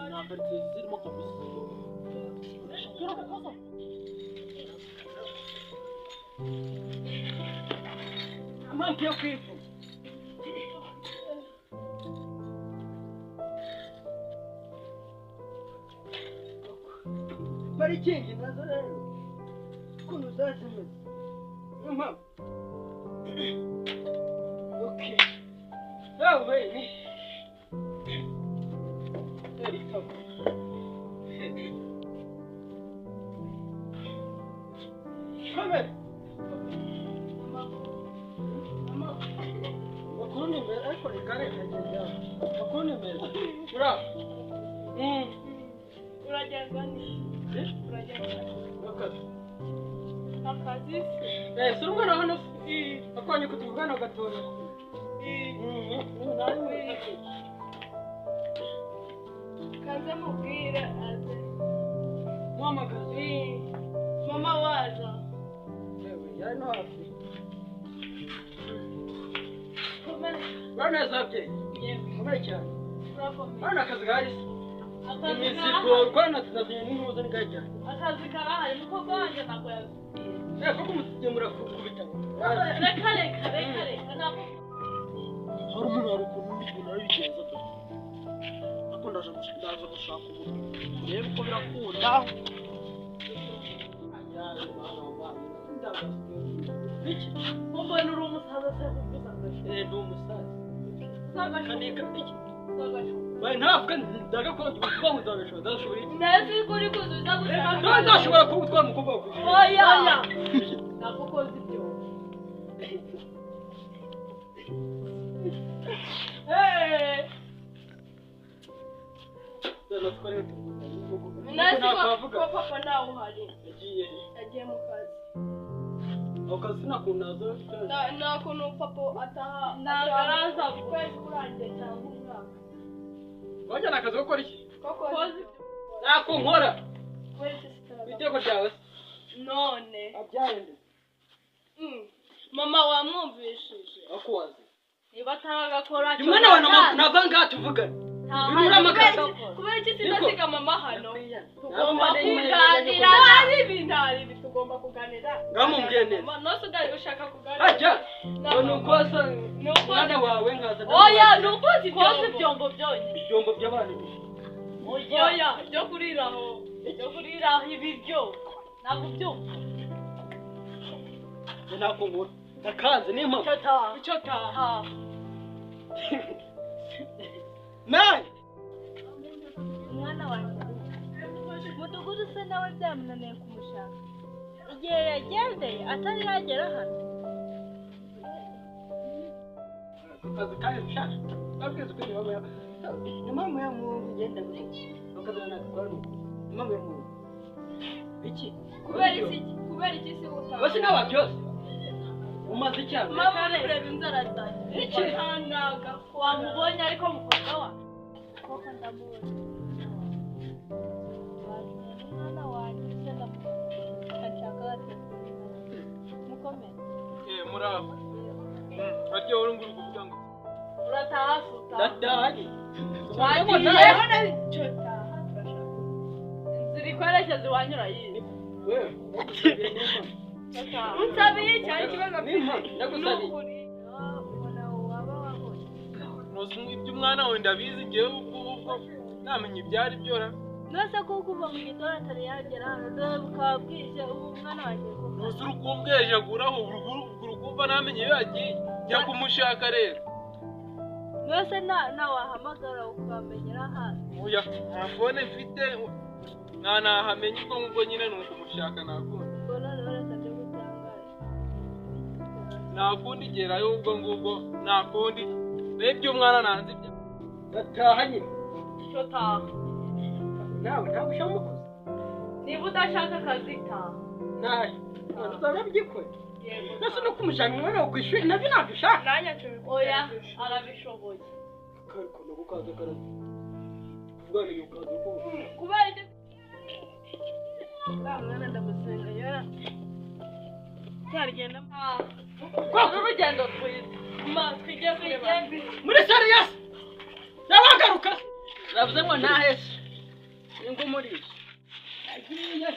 nta karitsiye zirimo kabisa. Amante yo kwifu parikingi nazo rero ukuntu zazimeze niyo mpamvu. Okay yawe Come Makuni mbere ariko nikare kagenda. Makuni mbere. Ura. Uragenda ni. Uragenda. Akazi. Akazi. Surumwana hano akwanye kutuvugana gatoya. Kaze mubwire aze. Mama kazi. Mama waza. Yari no hafi. Komera. Zabye. Komera cyane. Urakomeye. Hano akazi gahari. Imizigo rwana tunazinye n'impuzo n'igajya. Akazi karahari nuko ganje nako yazi. Koko mugemura ku bitabo. Reka nako. Hari umuntu ari ukuntu n'ibintu ari bigenza to. Akunda ndaje gushaka umuntu. Reba uko birakunda. Iki? Mbona uri umusaza se kuvuga. Ndi umusaza. Saga Kaneka iki? saga. Bayi ntabwo ndagakora kubaho ndabishobora ndashobora. Nezi kuri kuzuza gushaka. Ndashobora kubutwara umukobwa wawe. Oya. Nako kozi byo. Nasi kwa papa nawe uhari. Yagiye mu kazi. Akazi nakunazo. Na kuno papa ataha. Nagaraza kwezi kuranje cyangwa umwaka. Wajya nakazi gukora iki? Kozi. Nako nkora. Kwezi sitara. Biteko ryawe. None. Abyarinde. Mama wamwumvishije. Akuwaze. Niba taragakora cyo. Imwana wana navanga tuvugana. Kubera iki sinasiga mama hano. Tugomba kuganira. Ari ibintu tugomba kuganira. Ngamubwiye neza. Nose ugari ushaka kuganira. Ajya. Nukoza mwana wawe nkaza. Oya nukoze ibyombo byonye. Ibyombo by'abana. Oya byo kuriraho. Byo kuriraho ibiryo. Ntabwo byumva. Nako nkora. Nakanze ni impamvu. Icyo taha. Naye. Umwana wanjye mudugudu se nawe byamunaniye kumushaka igihe yagendeye atari yagera hano. Akazi kari shaka. Abwiza ko niba ya. Mama ya mu genda gute. Akazi nakora. Mama ya mu. Iki? Kubera iki se utaha. Basi nawa byose. Umaze cyane. Mama ureba inzara zanjye. Iki ntangaga wamubonye ariko mukobwa wa. Koko ndamubona umwana wanjye se ndashaka mukomere. Muraho. Ati wowe nguru kuvuga ngo. Urataha futa. Dadaye. Wagiye cyo taha. Inzira ikwerekeza iwanyura yindi. Wewe. Unsabiye cyari kibazo ndagusabye. Ubona waba wabonye Nuzi iby'umwana we ndabizi ngewe ubwo namenye ibyari byora. nose ko kuva mu gitondo atari yagera hano dore bukaba bwije ubu umwana wanjye kuva. Nuzi urukumbweje aguraho urukumva namenye iyo yagiye njya kumushaka rero. Nose na wahamagara ukamenyera hano. Oya nta fone mfite nahamenye ubwo ngubwo nyine nuko umushaka nakunda. Nakundi gerayo ubwo ngubwo nakundi nebyo umwana nanze ibyo Gatahanye. cyo taha. Nawe ntabwo ushaka umukozi. Niba udashaka akazi taha. Naye. Uzaba byikore. Yego. Nase no kumushaka umwana wo kwishuri nabyo ntabwo ushaka. Nanya oya arabishoboye. Kariko no gukaza karazi. Ubwana yukaza ko. Kubera iki Mwana ndamusenga yara. Cyarigenda kwa urugendo rwiza. Twige kureba. Muri serious. Nabagaruka. Navuze ngo ntahese. ingumuri agiye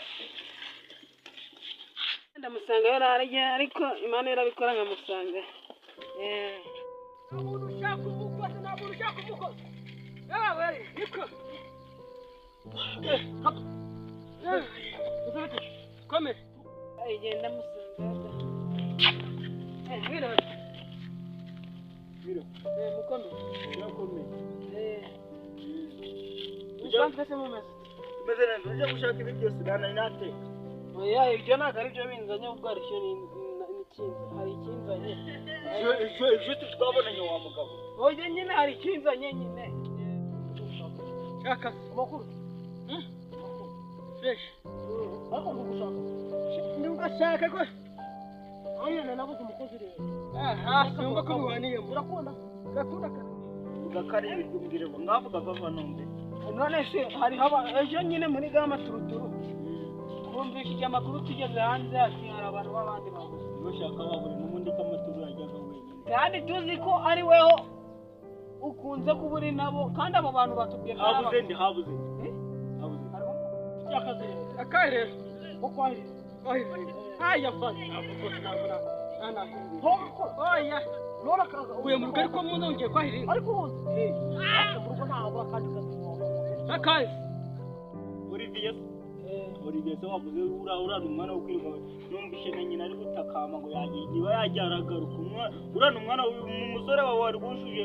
ndamusanga yararye ariko Imana irabikora nkamusanga umuntu ushaka umukozi ntabwo ushaka umukozi yawe niko come agenda musanga miro mukome yakome usanzwe se mumeze meze neza uje gushaka ibi byose dana inate oya ibyo ntabwo ari byo binzanye ubwo ari cyo n'ikinza hari ikinzanye ejo twabonanye wa mugabo oya nyine hari ikinzanye nyine shaka amakuru fresh ariko ngushaka ndugashaka ko oya nabuze umukozi rero sinumva ko mubaniye murakunda ugakara ibiryo mbwire ngo ngavuga bava nombe none se hari haba ejo nyine muri gama turuturu twumvishije amakuru tugeze hanze ati hari abantu b'abandi baguze bashaka babure n'ubundi ko amaturu yajyaga wenyine kandi tuzi ko ari weho ukunze kuba uri nabo kandi abo bantu batubwiye habuze cyakaze akahe ko kwahire aya fani oya nora kaza uye mu rugari ko munongeye kwahire ariko ubuze murugo ntabwo kandi akahe Olivier se wavuze urana umwana wo kwiruka numvishe na nyina ari gutakama ngo yagiye niba yajyaragaruka urana umwana umusore wawe wari gushuje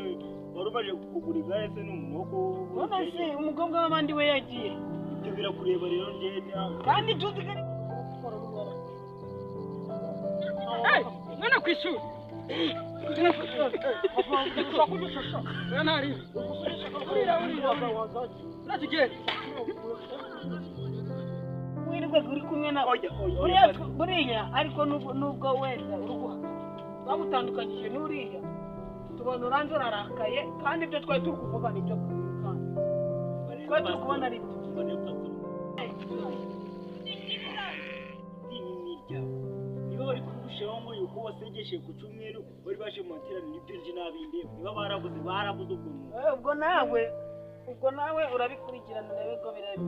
warubaje kugura igare se n'umwoko none se umugomba w'abandi we yagiye ibyo birakureba rero ngende kandi tuzi ko mwana kwishuri wirwe uri kumwe na buriya ariko nubwo wenda urugo bagutandukanyije n'uriya tubona uranze urarakaye kandi ibyo twari turi kuvuga nibyo kandi twari turi kubona ari byo niba bari kurushaho ngo yuko wasengeshe ku cyumweru bari baje mu materaniro n'ibyo nje nabinde niba barabuze ubwo nawe urabikurikirana nawe ko birebe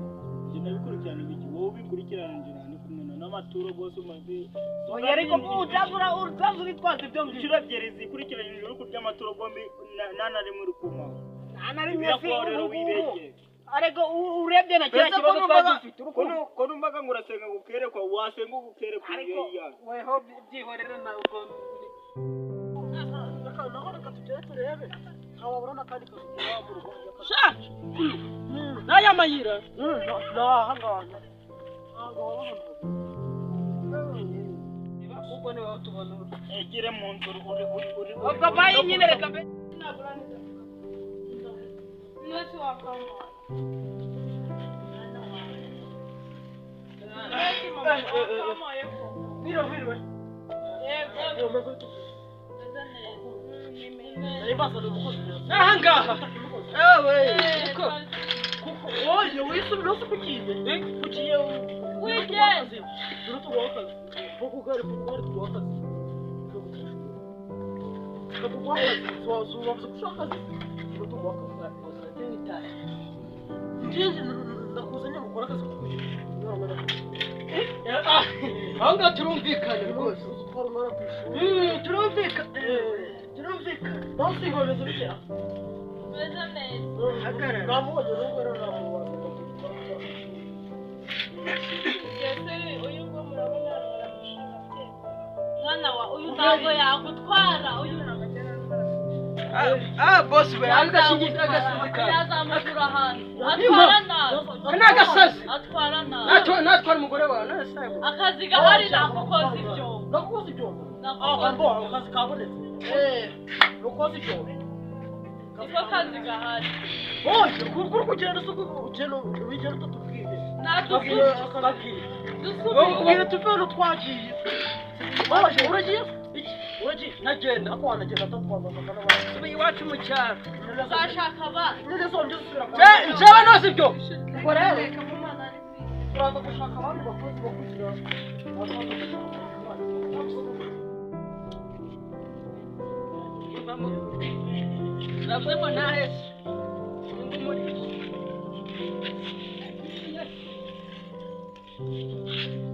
nje nabikurikirana biki wowe ubikurikirana nje nani kumena n'amaturo bose umaze oya ariko utazura twaze byo ngiciro byere zikurikirana ijoro ku by'amaturo bombi nana rimwe rukuma nana rimwe se ariko urebye na kera kibazo twafite ko numvaga ngurasenga gukerekwa wasenga gukerekwa ariko weho byihorera na uko reka tugere turebe ntawaburana kandi kugira mu rugo naya mayira nahangana ubwo ne watubona egire mu nzu uri ubwo bayi nyine reka mbe naburanira nese wakanga miro Nanga! Ewe! Oye, wisubira se kukize? Kukiye weekend. Turutu wakazi. Bokugari tuwakazi. Kabugwakazi, tuwazuba kushakazi. Turutu wakazi. Ndiye nakuzanya gukora akazi kukuye. Anga turumvikana rwose. Turumvikana. Bose ingomeza bikira. Meza neza. Akara. Namuhoje n'ubwo namuhoje. Yese uyu ngo murabona aramushaka pe. Mwana wa uyu ntabwo yagutwara uyu namagera. Boss we agashingika gasizika. Yazamagura hano. Atwara nazo. Kana gasazi. Atwara nazo. Natwara umugore wawe none sayo. Akazi gahari nakukoze ibyo. Nakukoze ibyo. Nakukoze. Akazi kabonetse. Nukoze ibyo. Iko kazi gahari. Oje kuri kugenda suko ugeno wigera tutubwire. Natubwire akababwire. Dusubire tuvero twagiye. Oje uragiye? Uragiye nagenda ako wanagenda tatwaza kana bana. Subi iwacu mu cyaro. uzashaka abana. None so ndisubira. Njewe nose ibyo. Ubwo rero turaza gushaka abantu bakozi bakugira. Navuze ko ntahese. Thank you.